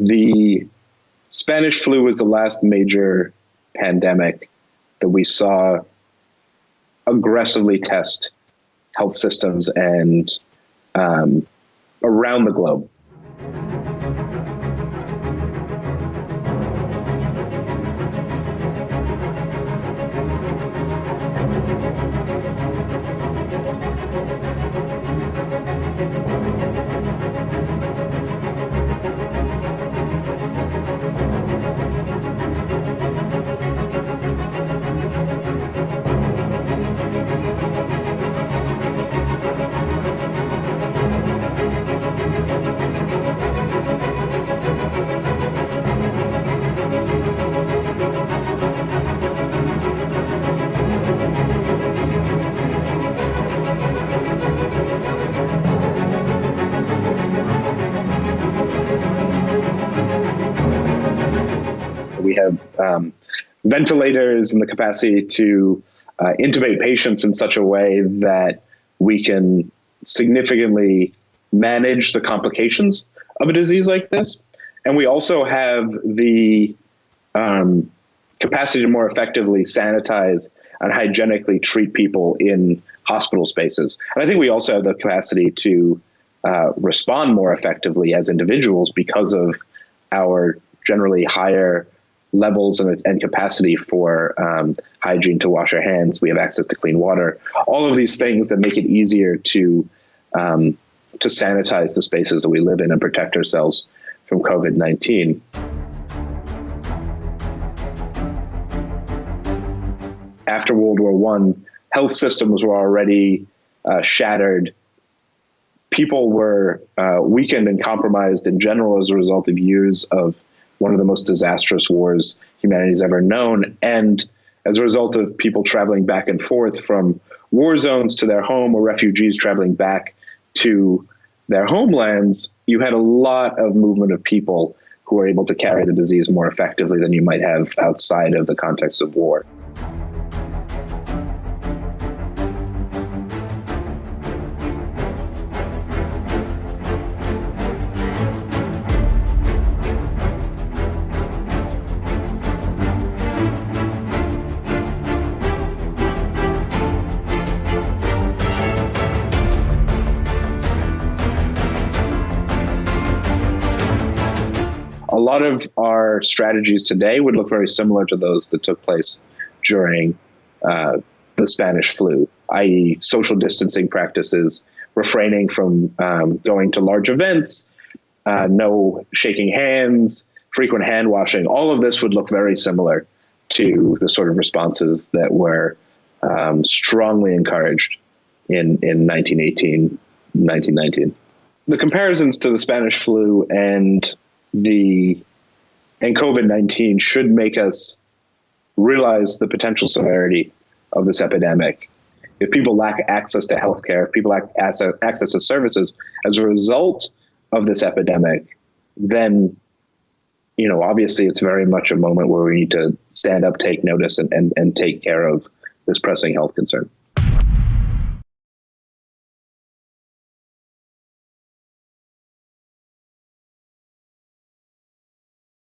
The Spanish flu was the last major pandemic that we saw aggressively test health systems and around the globe. We have ventilators and the capacity to intubate patients in such a way that we can significantly manage the complications of a disease like this. And we also have the capacity to more effectively sanitize and hygienically treat people in hospital spaces. And I think we also have the capacity to respond more effectively as individuals because of our generally higher levels and capacity for hygiene, to wash our hands. We have access to clean water. All of these things that make it easier to sanitize the spaces that we live in and protect ourselves from COVID-19. After World War I, health systems were already shattered. People were weakened and compromised in general as a result of years of one of the most disastrous wars humanity's ever known. And as a result of people traveling back and forth from war zones to their home, or refugees traveling back to their homelands, you had a lot of movement of people who were able to carry the disease more effectively than you might have outside of the context of war. A lot of our strategies today would look very similar to those that took place during the Spanish flu, i.e. social distancing practices, refraining from going to large events, no shaking hands, frequent hand washing. All of this would look very similar to the sort of responses that were strongly encouraged in 1918, 1919. The comparisons to the Spanish flu and COVID-19 should make us realize the potential severity of this epidemic. If people lack access to healthcare, if people lack access to services as a result of this epidemic, then, obviously it's very much a moment where we need to stand up, take notice, and take care of this pressing health concern.